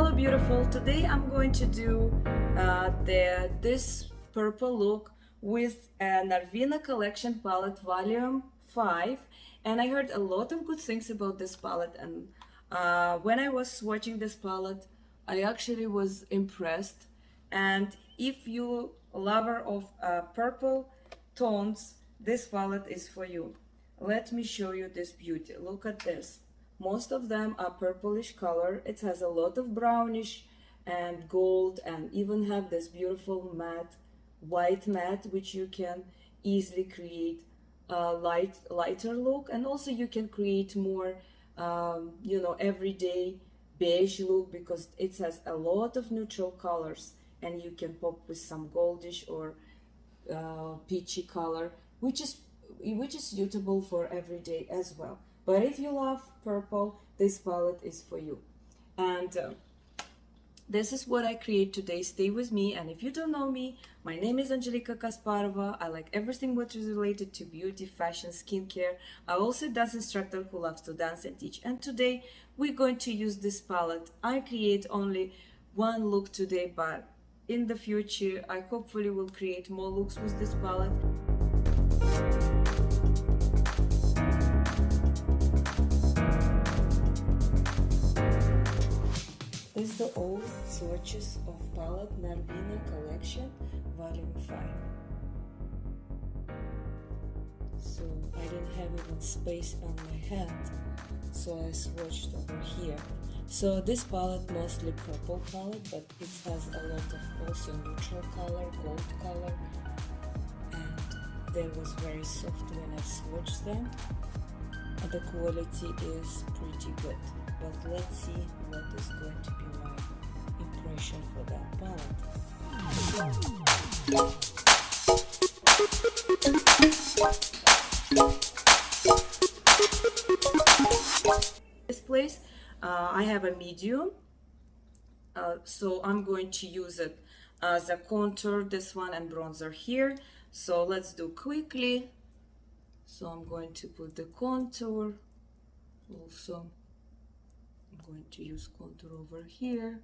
Hello beautiful, today I'm going to do this purple look with a Norvina Collection Palette Volume 5, and I heard a lot of good things about this palette, and when I was swatching this palette I actually was impressed. And if you lover of purple tones, this palette is for you. Let me show you this beauty. Look at this. Most of them are purplish color. It has a lot of brownish and gold, and even have this beautiful matte, white matte, which you can easily create a lighter look, and also you can create more everyday beige look, because it has a lot of neutral colors, and you can pop with some goldish or peachy color, which is suitable for everyday as well. But if you love purple, this palette is for you. And this is what I create today. Stay with me. And if you don't know me, my name is Angelica Kasparova. I like everything what is related to beauty, fashion, skincare. I also a dance instructor who loves to dance and teach. And today we're going to use this palette. I create only one look today, but in the future I hopefully will create more looks with this palette. This is the old swatches of palette Norvina Collection Volume 5. So I didn't have even space on my hand, so I swatched over here. So this palette mostly purple palette, but it has a lot of also neutral color, gold color, and they was very soft when I swatched them. And the quality is pretty good. But let's see what is going to be my impression for that palette. This place, I have a medium, so I'm going to use it as a contour, this one, and bronzer here. So let's do quickly. So I'm going to put the contour. Also, I'm going to use contour over here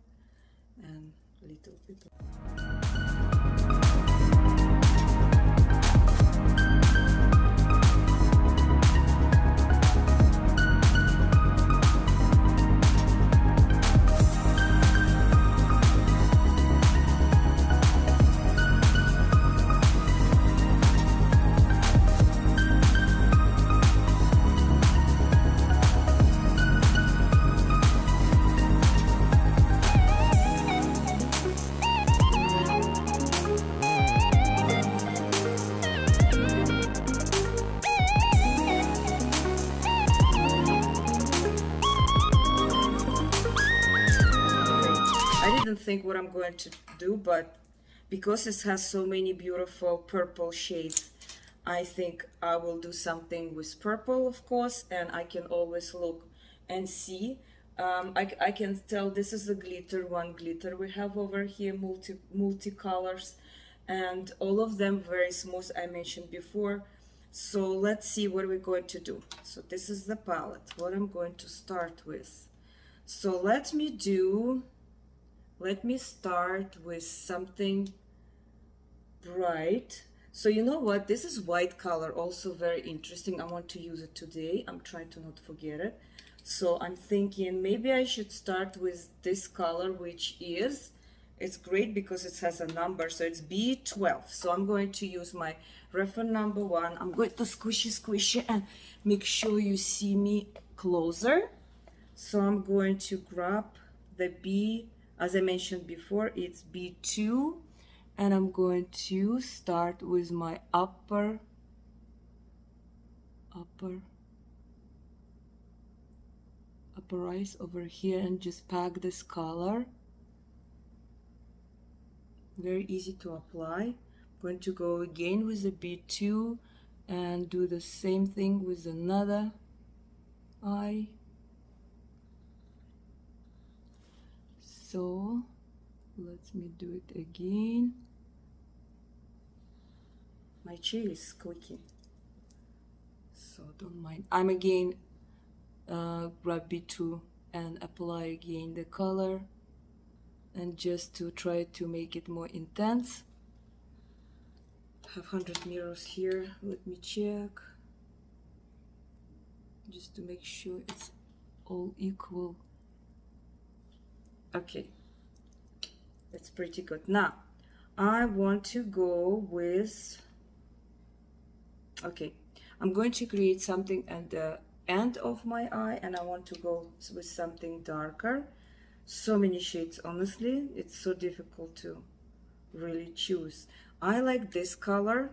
and a little bit think what I'm going to do, but because it has so many beautiful purple shades, I think I will do something with purple, of course, and I can always look and see. I can tell this is the one glitter we have over here, multi-colors, and all of them very smooth, I mentioned before. So let's see what we're going to do. So this is the palette, what I'm going to start with. So let me start with something bright. So you know what, this is white color, also very interesting. I want to use it today. I'm trying to not forget it. So I'm thinking maybe I should start with this color, which is, it's great because it has a number, so it's B12. So I'm going to use my reference number 1. I'm going to squishy and make sure you see me closer. So I'm going to grab the B, as I mentioned before, it's B2, and I'm going to start with my upper eyes over here and just pack this color. Very easy to apply. I'm going to go again with the B2 and do the same thing with another eye. So let me do it again. My chair is squeaky, so don't mind. I'm again grab B2 and apply again the color and just to try to make it more intense. I have 100 mirrors here. Let me check just to make sure it's all equal. Okay, that's pretty good. Now I want to go with, okay, I'm going to create something at the end of my eye, and I want to go with something darker. So many shades, honestly, it's so difficult to really choose. I like this color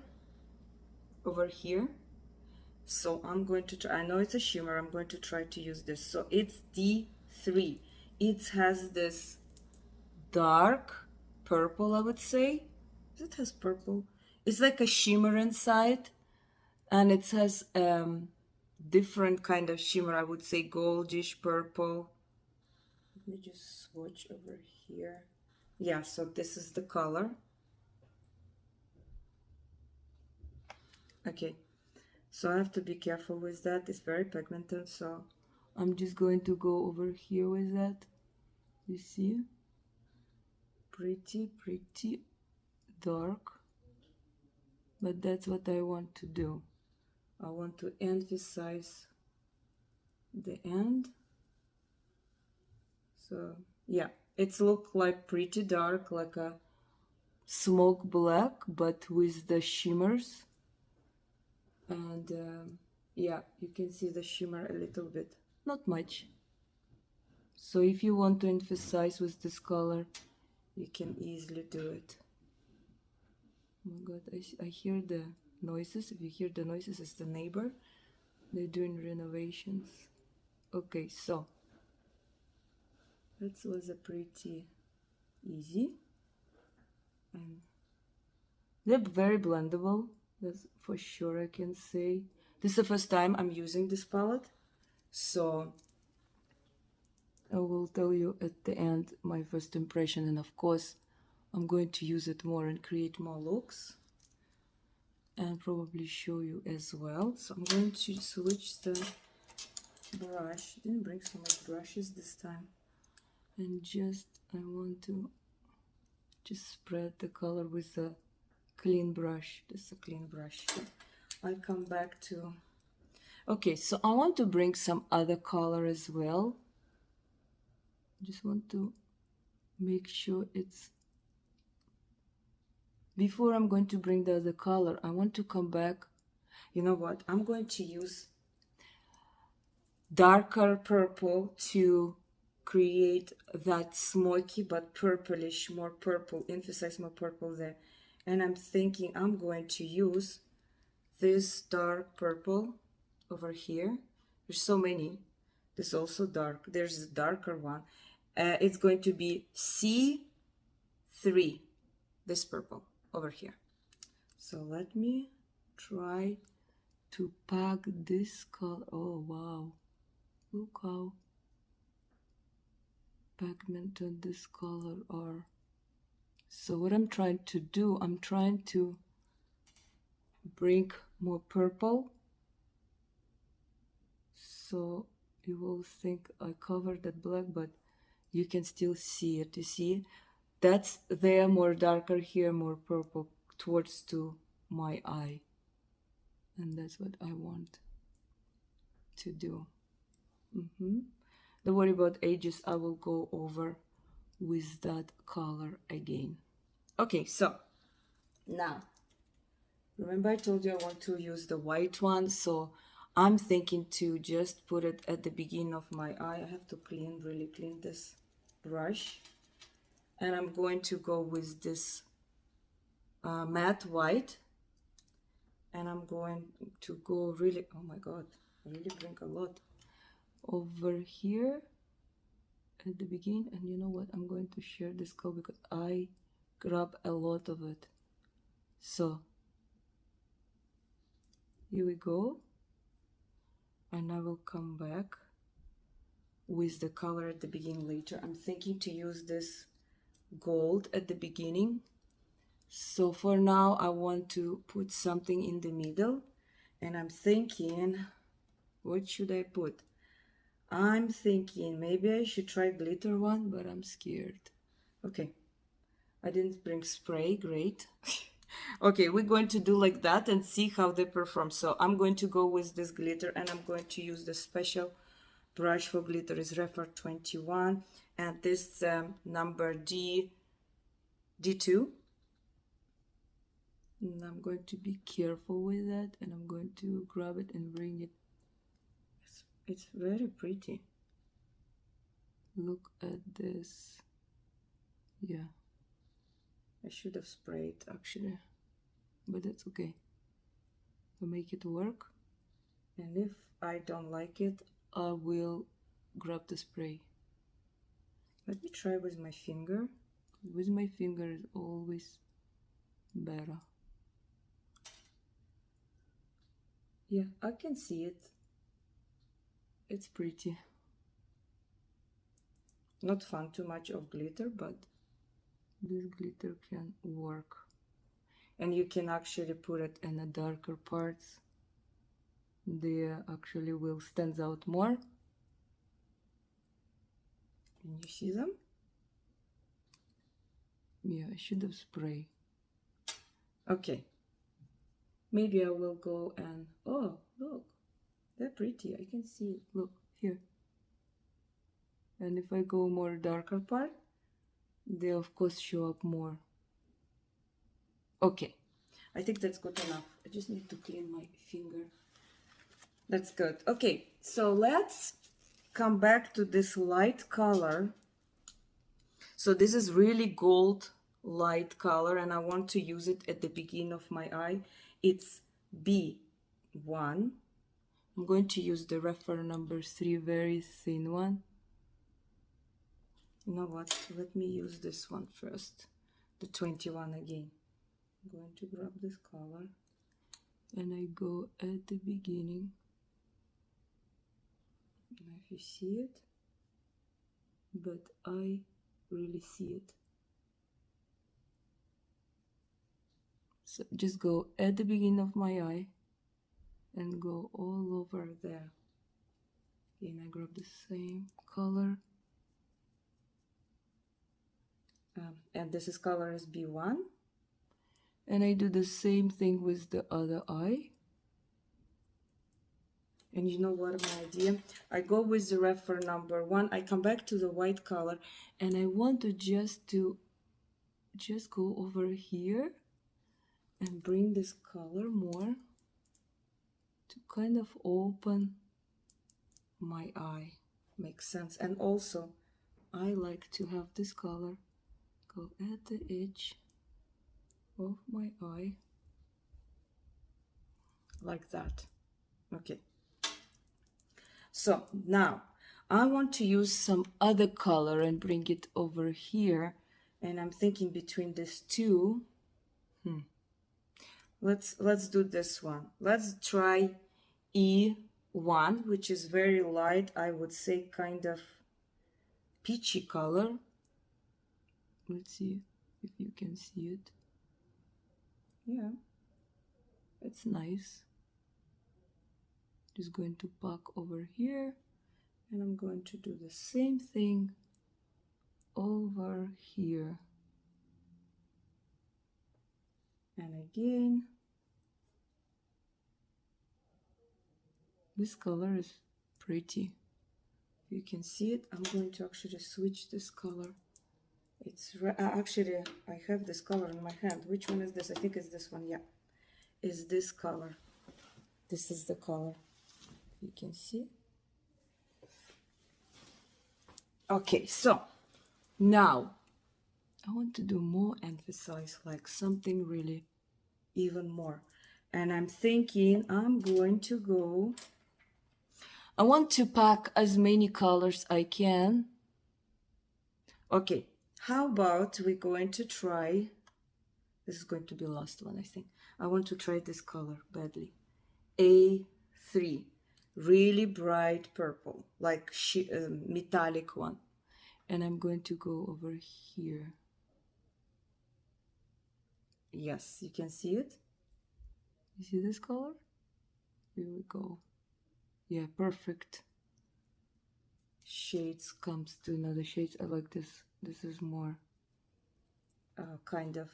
over here, so I'm going to try, I know it's a shimmer, I'm going to try to use this. So it's D3. It has this dark purple, I would say. It has purple. It's like a shimmer inside, and it has different kind of shimmer, I would say goldish purple. Let me just swatch over here. Yeah, so this is the color. Okay, so I have to be careful with that. It's very pigmented, so I'm just going to go over here with that. You see? Pretty dark. But that's what I want to do. I want to emphasize the end. So yeah, it's look like pretty dark, like a smoke black, but with the shimmers. And yeah, you can see the shimmer a little bit, not much. So if you want to emphasize with this color, you can easily do it. Oh my god, I hear the noises. If you hear the noises, it's the neighbor. They're doing renovations. Okay, so that was a pretty easy, and they're very blendable, that's for sure. I can say this is the first time I'm using this palette, so I will tell you at the end my first impression, and of course I'm going to use it more and create more looks and probably show you as well. So I'm going to switch the brush. Didn't bring so much brushes this time, and just I want to just spread the color with a clean brush. This is a clean brush. I'll come back to, okay, so I want to bring some other color as well. Just want to make sure it's, before I'm going to bring the other color, I want to come back. You know what, I'm going to use darker purple to create that smoky but purplish, more purple, emphasize more purple there. And I'm thinking I'm going to use this dark purple over here. There's so many. This is also dark. There's a darker one. It's going to be C3, this purple over here. So let me try to pack this color. Oh wow, look how pigmented this color are. So what I'm trying to do, I'm trying to bring more purple, so you will think I covered that black, but you can still see it. You see, that's there, more darker here, more purple towards to my eye, and that's what I want to do. Don't worry about edges, I will go over with that color again. Okay, so now remember I told you I want to use the white one, so I'm thinking to just put it at the beginning of my eye. I have to really clean this brush, and I'm going to go with this matte white, and I'm going to go really, oh my god, I really bring a lot over here at the beginning. And you know what, I'm going to share this color because I grab a lot of it. So here we go, and I will come back with the color at the beginning later. I'm thinking to use this gold at the beginning. So for now I want to put something in the middle, and I'm thinking, what should I put? I'm thinking maybe I should try glitter one, but I'm scared. Okay, I didn't bring spray, great. Okay, we're going to do like that and see how they perform. So I'm going to go with this glitter, and I'm going to use the special brush for glitter is Refer 21, and this number D2. And I'm going to be careful with that, and I'm going to grab it and bring it. It's very pretty. Look at this. Yeah, I should have sprayed actually, but that's okay. We'll make it work, and if I don't like it, I will grab the spray. Let me try with my finger. With my finger is always better. Yeah, I can see it. It's pretty. Not fun too much of glitter, but this glitter can work. And you can actually put it in the darker parts. They actually will stand out more. Can you see them? Yeah, I should have spray. Okay. Maybe I will go and, oh, look, they're pretty. I can see it. Look, here. And if I go more darker part, they of course show up more. Okay, I think that's good enough. I just need to clean my finger. That's good. Okay, so let's come back to this light color. So this is really gold light color, and I want to use it at the beginning of my eye. It's B1. I'm going to use the refer number 3, very thin one. You know what? Let me use this one first. The 21 again. I'm going to grab this color, and I go at the beginning. I don't know if you see it, but I really see it. So just go at the beginning of my eye and go all over there. Again, I grab the same color. And this is color is B1. And I do the same thing with the other eye. And you know what my idea? I go with the refer number 1. I come back to the white color, and I want to just go over here and bring this color more to kind of open my eye. Makes sense. And also, I like to have this color go at the edge of my eye like that. Okay. So now I want to use some other color and bring it over here, and I'm thinking between these two. Let's do this one. Let's try E1, which is very light, I would say kind of peachy color. Let's see if you can see it. Yeah, it's nice. Just going to pack over here, and I'm going to do the same thing over here. And again, this color is pretty. If you can see it, I'm going to actually switch this color. It's actually, I have this color in my hand. Which one is this? I think it's this one. Yeah, is this color. This is the color. You can see. Okay, so now I want to do more emphasize, like something really even more. And I'm thinking I'm going to go, I want to pack as many colors I can. Okay, how about we're going to try, this is going to be the last one, I think. I want to try this color badly. A3, really bright purple, like metallic one. And I'm going to go over here. Yes, you can see it. You see this color? Here we go. Yeah, perfect. Shades comes to another shades. I like this. This is more kind of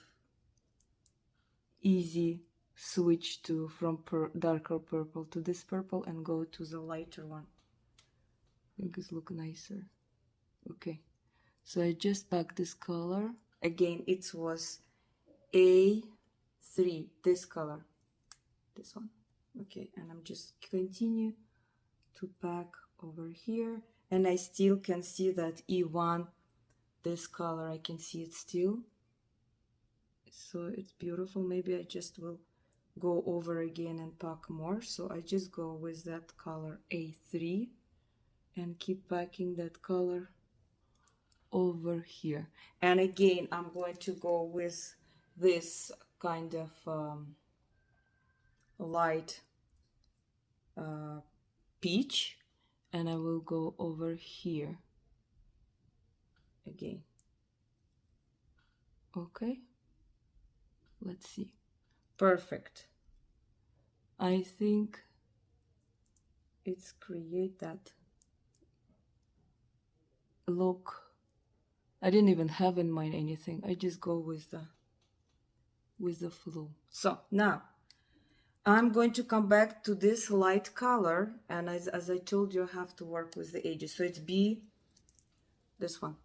easy switch to from darker purple to this purple and go to the lighter one. I think it's look nicer. Okay, so I just packed this color again. It was A3, this color, this one. Okay, and I'm just continue to pack over here, and I still can see that E1, this color, I can see it still. So it's beautiful. Maybe I just will go over again and pack more. So I just go with that color A3 and keep packing that color over here. And again, I'm going to go with this kind of light peach, and I will go over here again. Okay, let's see. Perfect. I think it's create that look. I didn't even have in mind anything. I just go with the flow. So now I'm going to come back to this light color, and as I told you, I have to work with the edges. So it's B, this one,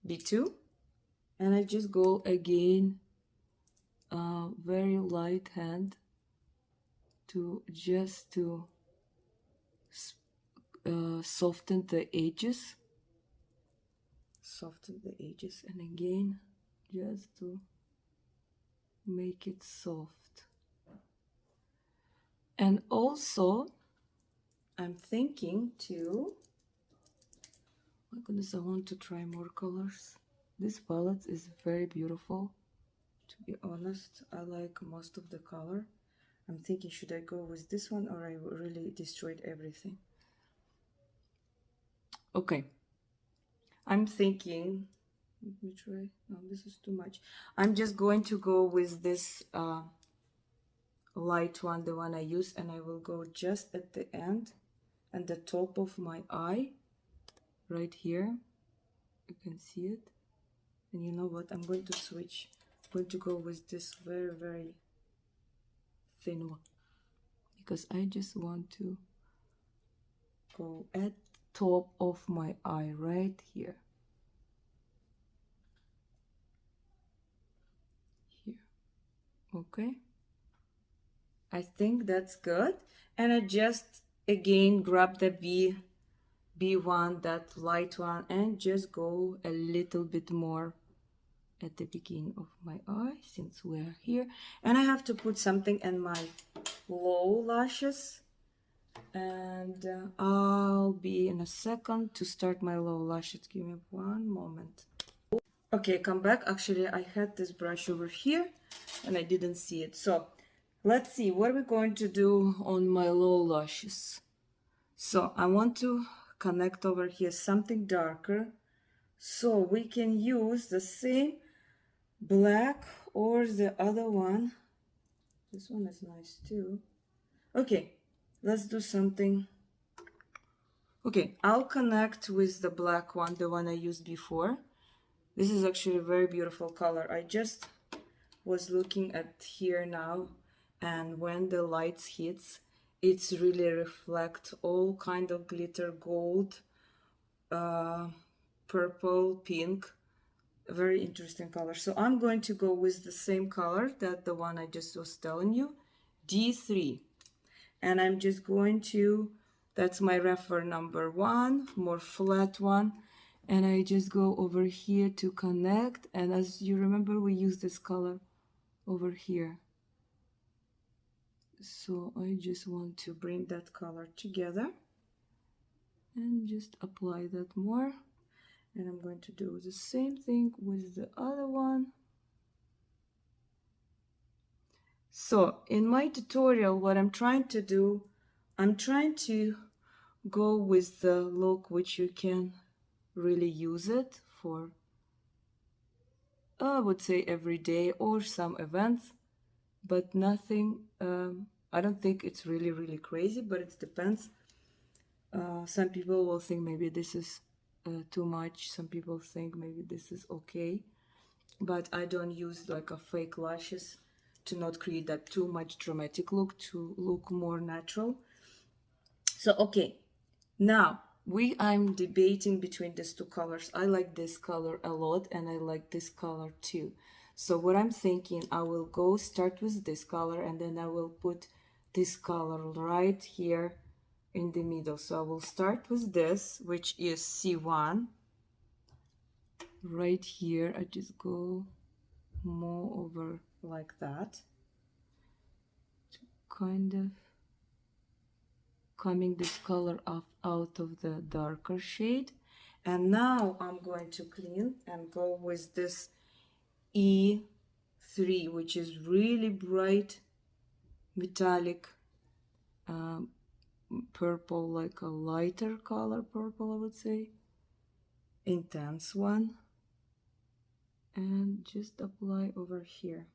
B2, and I just go again, very light hand to just to soften the edges. Soften the edges, and again just to make it soft. And also I'm thinking to, my goodness, I want to try more colors. This palette is very beautiful, to be honest. I like most of the color. I'm thinking, should I go with this one, or I really destroyed everything? Okay, I'm thinking, let me try. No, this is too much. I'm just going to go with this light one, the one I use, and I will go just at the end and the top of my eye, right here. You can see it. And you know what? I'm going to switch. I'm going to go with this very, very thin one, because I just want to go at top of my eye right here. Okay, I think that's good. And I just again grab the B1, that light one, and just go a little bit more at the beginning of my eye, since we're here. And I have to put something in my low lashes, and I'll be in a second to start my low lashes. Give me one moment. Okay, come back. Actually, I had this brush over here and I didn't see it. So let's see what we're going to do on my low lashes. So I want to connect over here something darker, so we can use the same black or the other one. This one is nice too. Okay, let's do something. Okay, I'll connect with the black one, the one I used before. This is actually a very beautiful color. I just was looking at here now, and when the lights hits, it's really reflect all kind of glitter, gold, purple, pink. A very interesting color. So I'm going to go with the same color that the one I just was telling you, D3. And I'm just going to, that's my reference number 1, more flat one. And I just go over here to connect. And as you remember, we use this color over here. So I just want to bring that color together and just apply that more. And I'm going to do the same thing with the other one. So in my tutorial, what I'm trying to do, I'm trying to go with the look which you can really use it for, I would say every day or some events, but nothing, I don't think it's really crazy, but it depends. Some people will think maybe this is too much. Some people think maybe this is okay. but I don't use like a fake lashes to not create that too much dramatic look, to look more natural. So okay, now I'm debating between these two colors. I like this color a lot and I like this color too. So what I'm thinking, I will go start with this color and then I will put this color right here in the middle. So I will start with this, which is C1. Right here, I just go more over like that, kind of coming this color out of the darker shade. And now I'm going to clean and go with this E3, which is really bright metallic purple, like a lighter color purple, I would say, intense one, and just apply over here,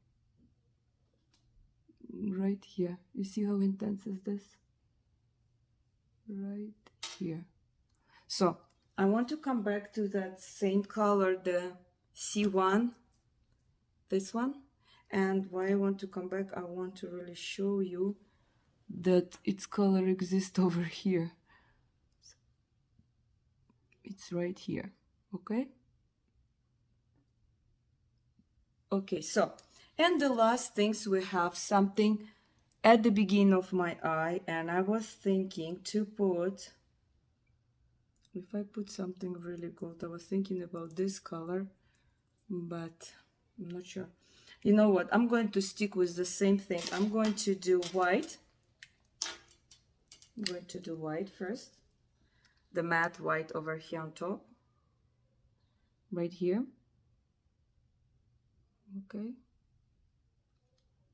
right here. You see how intense is this? Right here. So I want to come back to that same color, the C1, this one. And why I want to come back, I want to really show you that its color exists over here. It's right here, okay? Okay, so, and the last things, we have something at the beginning of my eye, and I was thinking to put, if I put something really gold, I was thinking about this color, but I'm not sure. You know what, I'm going to stick with the same thing. I'm going to do white. I'm going to do white first. The matte white over here on top. Right here. Okay.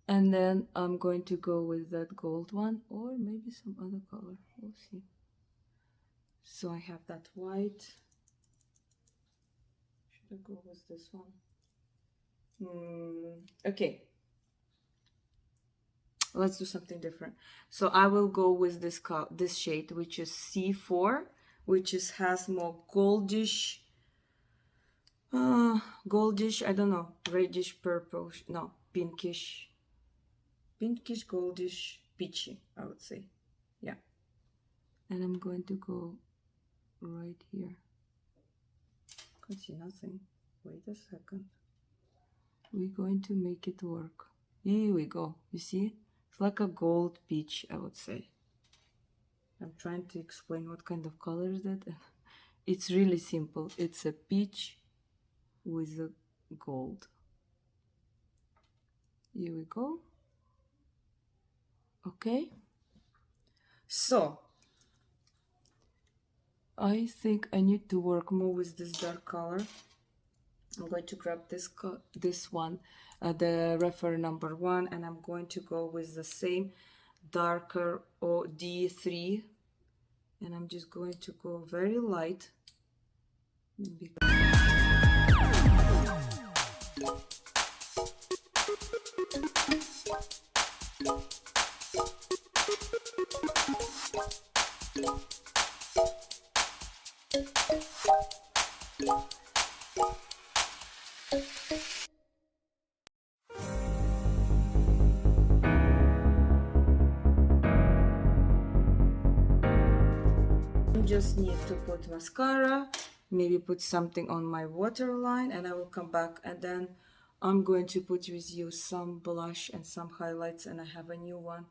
And then I'm going to go with that gold one, or maybe some other color. We'll see. So I have that white. Should I go with this one? Okay. Let's do something different. So I will go with this shade, which is C4, which has more goldish, I don't know, reddish purple, no, pinkish, goldish, peachy, I would say. Yeah. And I'm going to go right here. Can't see nothing. Wait a second. We're going to make it work. Here we go. You see? It's like a gold peach, I would say. I'm trying to explain what kind of color is that. It's really simple. It's a peach with a gold. Here we go. Okay. So I think I need to work more with this dark color. I'm going to grab this one, the refer number 1, and I'm going to go with the same darker D3, and I'm just going to go very light. Just need to put mascara, maybe put something on my waterline, and I will come back, and then I'm going to put with you some blush and some highlights, and I have a new one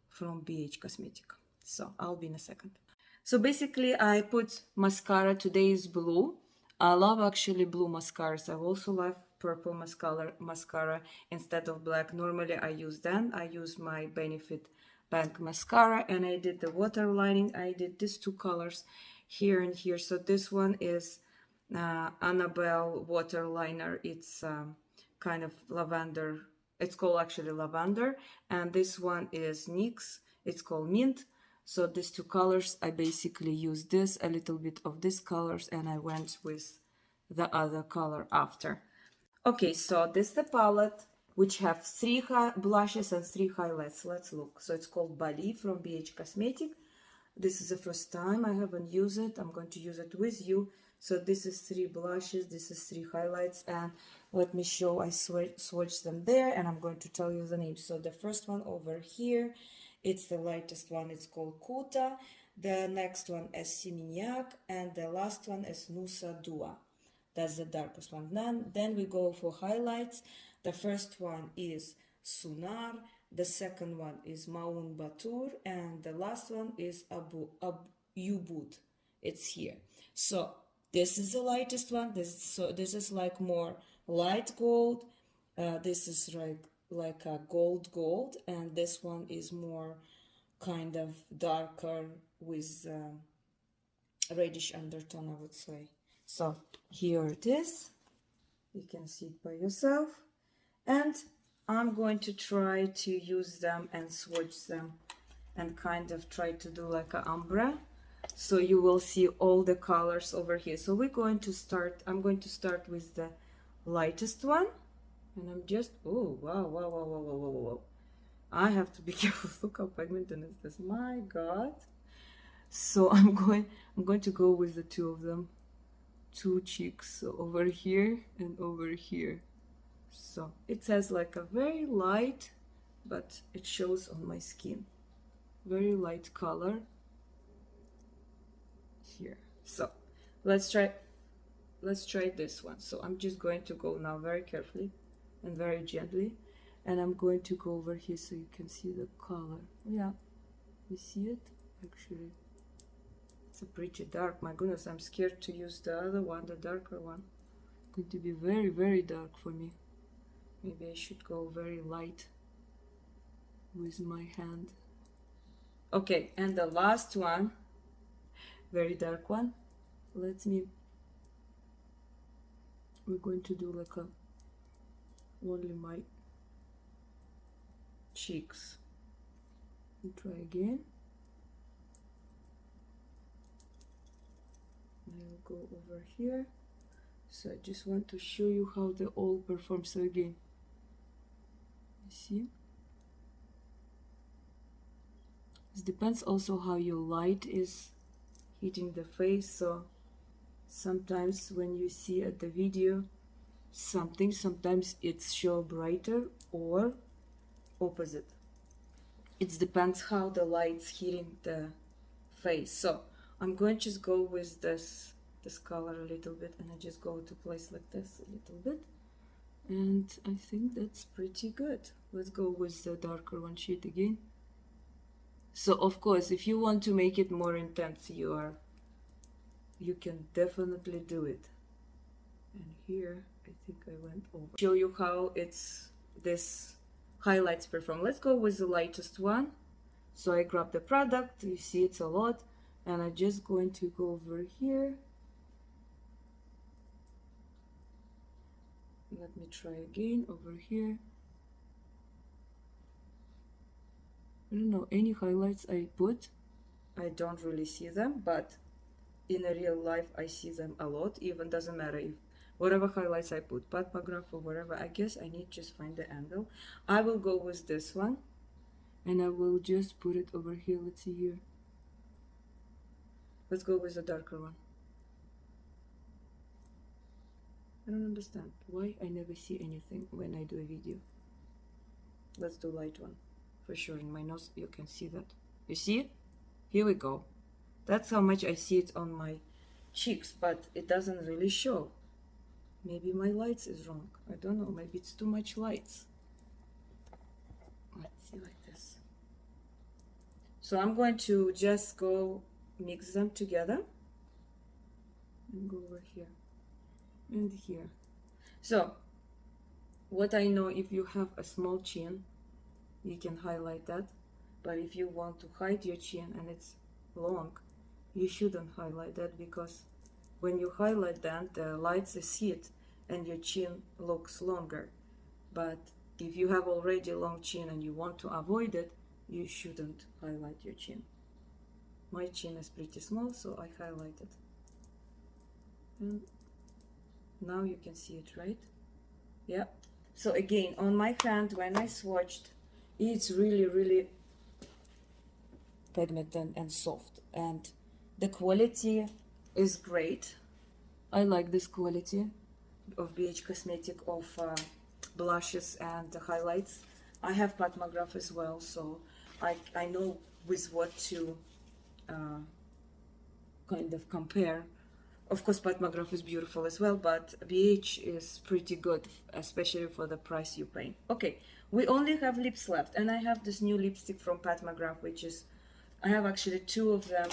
from BH Cosmetic. So I'll be in a second. So basically I put mascara. Today is blue. I love actually blue mascaras. I also love purple mascara instead of black. Normally I use my Benefit Bank mascara, and I did the waterlining. I did these two colors here and here. So this one is Annabelle waterliner. It's kind of lavender. It's called actually lavender, and this one is NYX. It's called mint. So these two colors, I basically used this, a little bit of these colors, and I went with the other color after. Okay, so this is the palette, which have 3 blushes and 3 highlights. Let's look. So it's called Bali from BH Cosmetic. This is the first time I haven't used it. I'm going to use it with you So this is 3 blushes, this is 3 highlights, and let me show, I swatched them there, and I'm going to tell you the names. So the first one over here, it's the lightest one, it's called Kuta. The next one is Simignac, and the last one is Nusa Dua. That's the darkest one. Then we go for highlights. The first one is Sunar, the second one is Maun Batur, and the last one is Ubud. It's here. So this is the lightest one. This is like more light gold. This is like a gold, and this one is more kind of darker with reddish undertone, I would say. So here it is. You can see it by yourself. And I'm going to try to use them and swatch them and kind of try to do like an ombre. So you will see all the colors over here. So I'm going to start with the lightest one. And I'm just, oh, wow. I have to be careful. Look how pigmented is this. My God. So I'm going to go with the two of them. 2 cheeks, so over here and over here. So it has like a very light, but it shows on my skin. Very light color here. So let's try this one. So I'm just going to go now very carefully and very gently, and I'm going to go over here so you can see the color. Yeah, you see it? Actually, it's a pretty dark. My goodness, I'm scared to use the other one, the darker one. It's going to be very, very dark for me. Maybe I should go very light with my hand. Okay, and the last one, very dark one. We're going to do like only my cheeks. And try again. I'll go over here. So I just want to show you how they all perform. So again, you see, it depends also how your light is hitting the face. So sometimes when you see at the video sometimes it's show brighter or opposite. It depends how the light's hitting the face. So I'm going to just go with this color a little bit, and I just go to place like this a little bit, and I think that's pretty good. Let's go with the darker one sheet again. So of course, if you want to make it more intense, you can definitely do it. And here I think I went over. Show you how this highlights perform. Let's go with the lightest one. So I grab the product, you see it's a lot, and I'm just going to go over here. Let me try again over here. I don't know, any highlights I put, I don't really see them, but in a real life I see them a lot. Even doesn't matter if whatever highlights I put, Pat McGrath or whatever, I guess I need to just find the angle. I will go with this one, and I will just put it over here. Let's see here. Let's go with the darker one. I don't understand why I never see anything when I do a video. Let's do light one. For sure, in my nose you can see that. You see it? Here we go. That's how much I see it on my cheeks, but it doesn't really show. Maybe my lights is wrong. I don't know, maybe it's too much lights. Let's see like this. So I'm going to just go mix them together and go over here and here. So what I know, if you have a small chin, you can highlight that, but if you want to hide your chin and it's long, you shouldn't highlight that, because when you highlight that, the lights is hit and your chin looks longer. But if you have already a long chin and you want to avoid it, you shouldn't highlight your chin. My chin is pretty small, so I highlight it. And now you can see it, right? Yeah. So again, on my hand, when I swatched, it's really, really pigmented and soft, and the quality is great. I like this quality of BH Cosmetic of blushes and highlights. I have Pat McGrath as well, so I know with what to kind of compare. Of course, Pat McGrath is beautiful as well, but BH is pretty good, especially for the price you pay. Okay, we only have lips left, and I have this new lipstick from Pat McGrath, which is, I have actually two of them,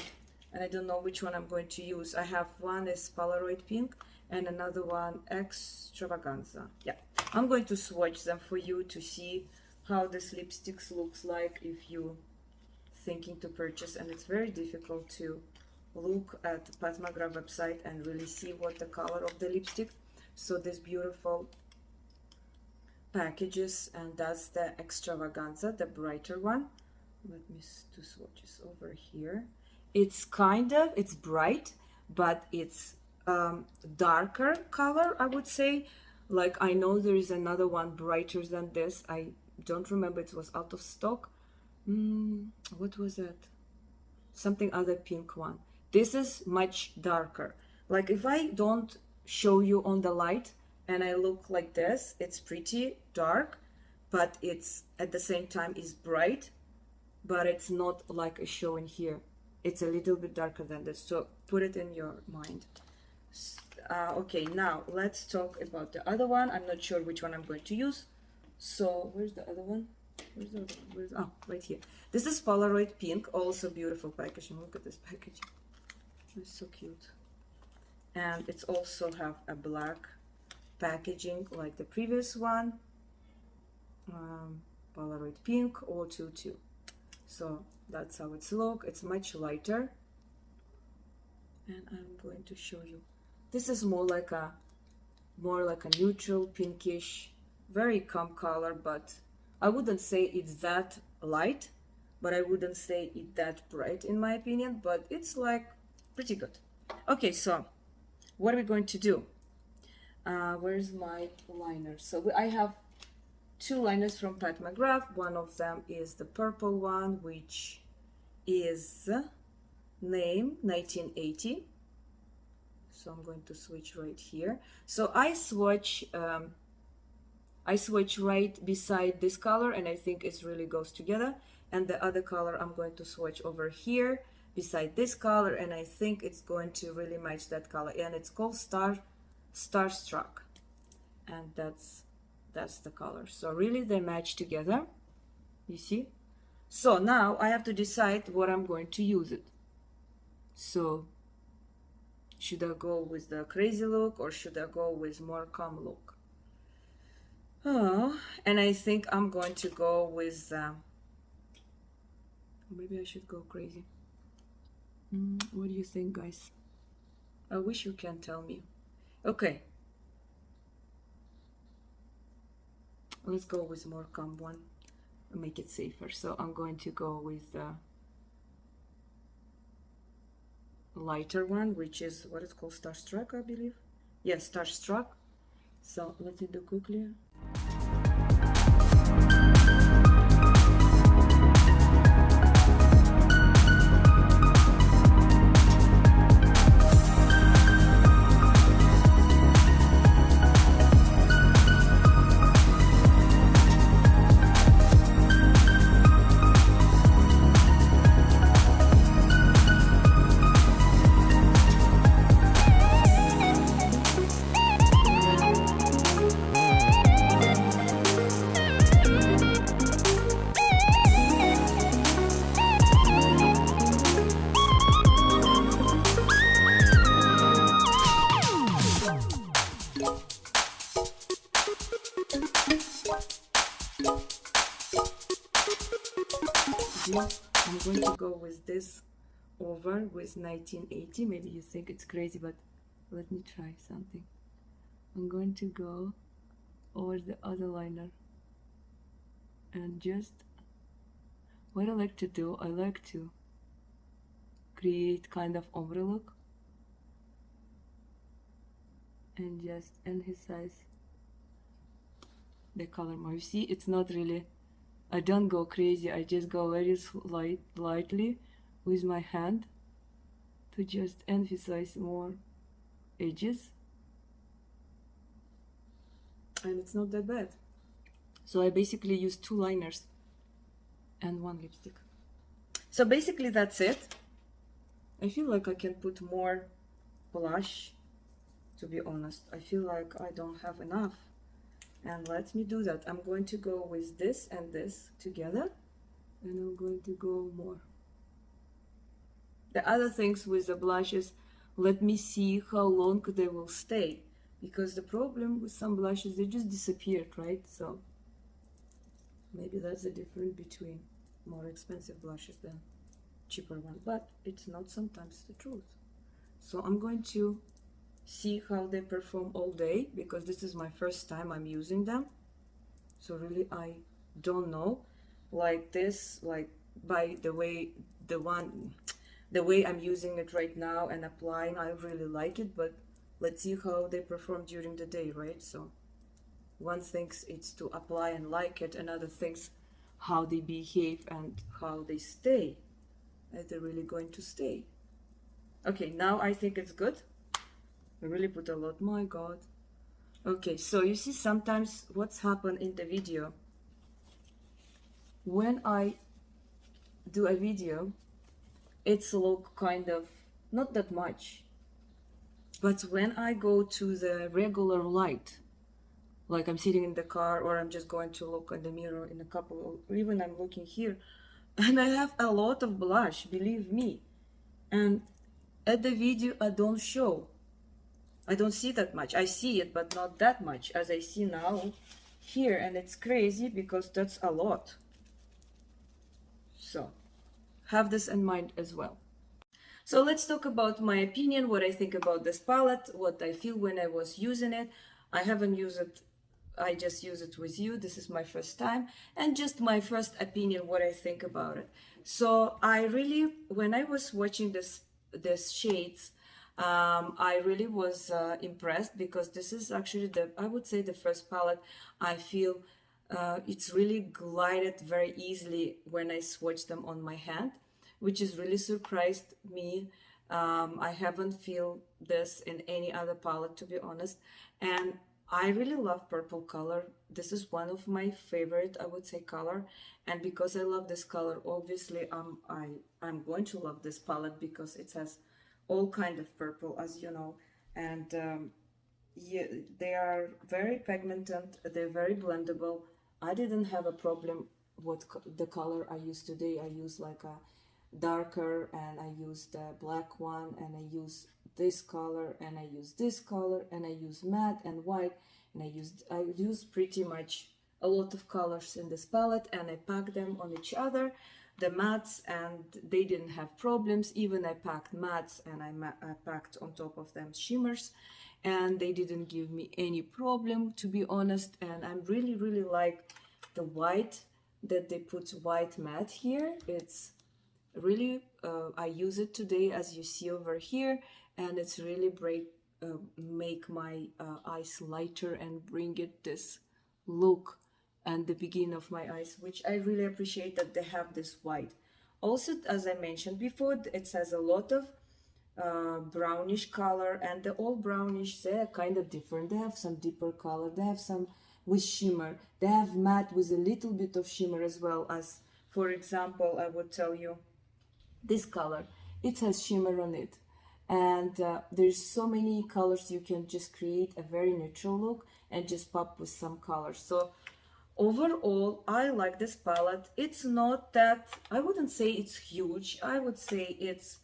and I don't know which one I'm going to use. I have one is Polaroid Pink, and another one Extravaganza. Yeah, I'm going to swatch them for you to see how this lipstick looks like if you thinking to purchase, and it's very difficult to look at Pat McGrath website and really see what the color of the lipstick. So this beautiful packages, and that's the Extravaganza, the brighter one. Let me do swatches over here. It's it's bright, but it's darker color, I would say. Like, I know there is another one brighter than this. I don't remember, it was out of stock. What was that? Something other pink one. This is much darker. Like, if I don't show you on the light and I look like this, it's pretty dark, but it's at the same time is bright, but it's not like a show in here. It's a little bit darker than this, so put it in your mind. Okay, now let's talk about the other one. I'm not sure which one I'm going to use. So where's the other one? Where's the other one? Oh, right here. This is Polaroid Pink, also beautiful packaging. Look at this packaging. It's so cute. And it's also have a black packaging like the previous one. Polaroid Pink 022. So that's how it's look. It's much lighter. And I'm going to show you. This is more like a neutral pinkish, very calm color, but I wouldn't say it's that light, but I wouldn't say it's that bright in my opinion, but it's like pretty good. Okay, so what are we going to do? Where's my liner? So I have two liners from Pat McGrath. One of them is the purple one, which is name 1980. So I'm going to switch right here. So I swatch right beside this color, and I think it really goes together. And the other color I'm going to swatch over here beside this color, and I think it's going to really match that color. And it's called Starstruck, and that's the color. So really they match together, you see. So now I have to decide what I'm going to use it. So should I go with the crazy look or should I go with more calm look? Oh, and I think I'm going to go with maybe I should go crazy. What do you think, guys? I wish you can tell me. Okay, let's go with more calm one, make it safer. So I'm going to go with the lighter one, which is what it's called, Starstruck, I believe. Yes, Starstruck. So let me do quickly. I'm going to go with this over with 1980. Maybe you think it's crazy, but let me try something. I'm going to go over the other liner, and just what I like to do, I like to create kind of ombre look and just emphasize the color more. You see, it's not really, I don't go crazy, I just go very lightly with my hand to just emphasize more edges. and it's not that bad. So I basically use 2 liners and 1 lipstick. So basically that's it. I feel like I can put more blush, to be honest. I feel like I don't have enough. And let me do that. I'm going to go with this and this together, and I'm going to go more. The other things with the blushes, let me see how long they will stay, because the problem with some blushes, they just disappeared, right? So maybe that's the difference between more expensive blushes than cheaper ones, but it's not sometimes the truth. So I'm going to see how they perform all day, because this is my first time I'm using them. So really I don't know. Like this, like by the way I'm using it right now and applying, I really like it, but let's see how they perform during the day, right? So one thinks it's to apply and like it, another thinks how they behave and how they stay. Are they really going to stay? Okay, now I think it's good. I really put a lot, my god. Okay, so you see sometimes what's happened in the video. When I do a video, it's look kind of not that much. But when I go to the regular light, like I'm sitting in the car or I'm just going to look in the mirror in a couple, or even I'm looking here, and I have a lot of blush, believe me. And at the video I don't show. I don't see that much. I see it, but not that much as I see now here, and it's crazy because that's a lot. So have this in mind as well. So let's talk about my opinion, what I think about this palette, what I feel when I was using it. I haven't used it, I just use it with you. This is my first time, and just my first opinion, what I think about it. So I really, when I was watching this shades, I really was impressed, because this is actually I would say the first palette I feel it's really glided very easily when I swatch them on my hand, which is really surprised me. I haven't feel this in any other palette, to be honest. And I really love purple color. This is one of my favorite, I would say, color. And because I love this color, obviously I'm going to love this palette, because it has all kind of purple, as you know. And yeah, they are very pigmented, they're very blendable. I didn't have a problem with the color I use today. I use like a darker, and I use the black one, and I use this color, and I use this color, and I use matte and white, and I use pretty much a lot of colors in this palette, and I pack them on each other, the mattes, and they didn't have problems. Even I packed mattes, and I packed on top of them shimmers, and they didn't give me any problem, to be honest. And I'm really like the white that they put white matte here. It's really I use it today, as you see over here, and it's really make my eyes lighter and bring it this look and the beginning of my eyes, which I really appreciate that they have this white. Also, as I mentioned before, it has a lot of brownish color, and the all brownish, they're kind of different. They have some deeper color, they have some with shimmer, they have matte with a little bit of shimmer as well. As for example, I would tell you this color, it has shimmer on it, and there's so many colors. You can just create a very neutral look and just pop with some colors. So overall, I like this palette. It's not that, I wouldn't say it's huge, I would say it's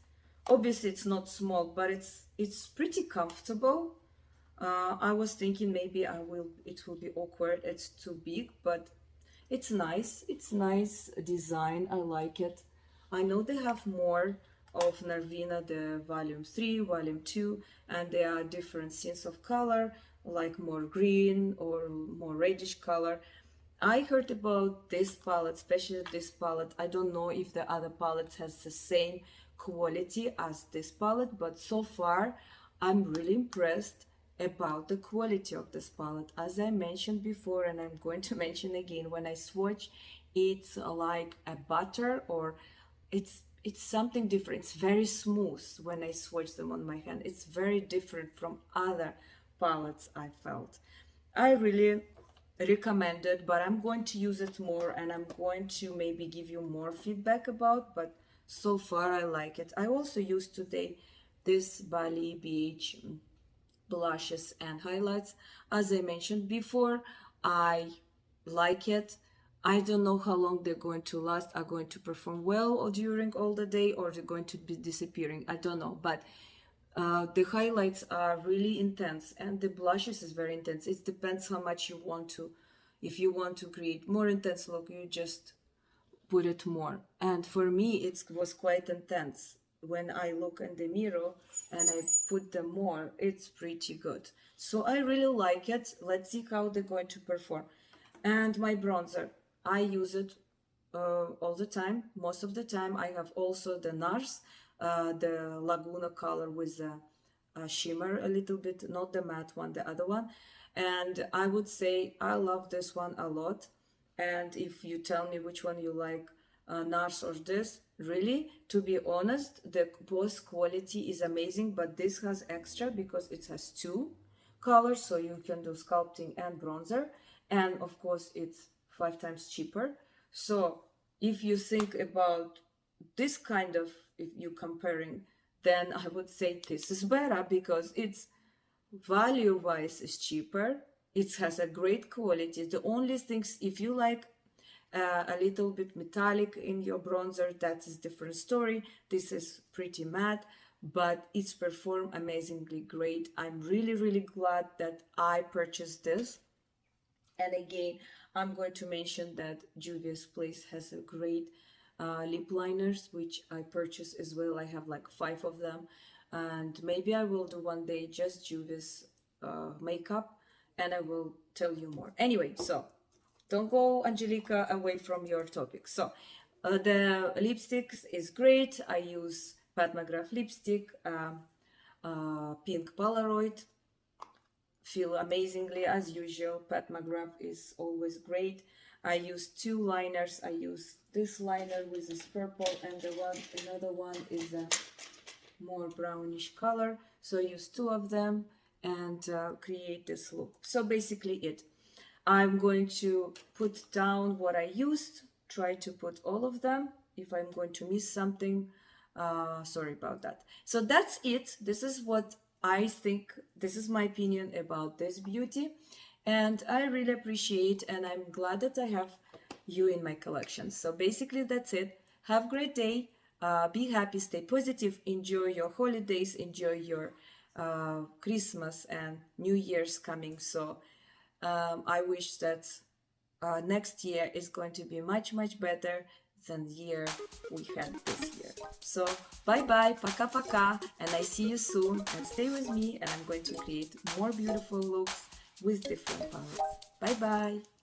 obviously it's not small, but it's pretty comfortable. I was thinking maybe it will be awkward, it's too big, but it's nice design. I like it. I know they have more of Norvina, the volume 3, volume 2, and there are different scenes of color, like more green or more reddish color. I heard about this palette, especially this palette. I don't know if the other palettes has the same quality as this palette, but so far I'm really impressed about the quality of this palette. As I mentioned before, and I'm going to mention again, when I swatch, it's like a butter, or it's something different. It's very smooth when I swatch them on my hand. It's very different from other palettes I felt. I really recommend it, but I'm going to use it more and I'm going to maybe give you more feedback about, but so far I like it. I also used today this Bali Beach blushes and highlights. As I mentioned before, I like it. I don't know how long they're going to last, are going to perform well or during all the day, or they're going to be disappearing. I don't know, but the highlights are really intense and the blushes is very intense. It depends how much you want to. If you want to create more intense look, you just put it more. And for me, it was quite intense. When I look in the mirror and I put them more, it's pretty good. So I really like it. Let's see how they're going to perform. And my bronzer, I use it all the time. Most of the time, I have also the NARS, the Laguna color with a shimmer a little bit, not the matte one, the other one. And I would say I love this one a lot. And if you tell me which one you like, NARS or this, really, to be honest, the both quality is amazing, but this has extra because it has two colors, so you can do sculpting and bronzer. And of course, it's 5 times cheaper. So if you think about this kind of, if you're comparing, then I would say this is better because it's value wise is cheaper. It has a great quality. The only things, if you like a little bit metallic in your bronzer, that is different story. This is pretty matte, but it's performed amazingly great. I'm really glad that I purchased this. And again, I'm going to mention that Juvia's Place has a great lip liners, which I purchased as well. I have like 5 of them. And maybe I will do one day just Juvia's makeup and I will tell you more. Anyway, so don't go, Angelica, away from your topic. So the lipsticks is great. I use Mcgrath Lipstick, Pink Polaroid. Feel amazingly as usual. Mcgrath is always great. I use 2 liners. I use this liner with this purple and another one is a more brownish color. So I use 2 of them and create this look. So basically it. I'm going to put down what I used, try to put all of them. If I'm going to miss something, sorry about that. So that's it. This is what I think, this is my opinion about this beauty. And I really appreciate and I'm glad that I have you in my collection. So basically that's it. Have a great day. Be happy, stay positive, enjoy your holidays, enjoy your Christmas and New Year's coming. So I wish that next year is going to be much better than the year we had this year. So bye bye, пока-пока, and I see you soon. And stay with me, and I'm going to create more beautiful looks with different palettes. Bye bye.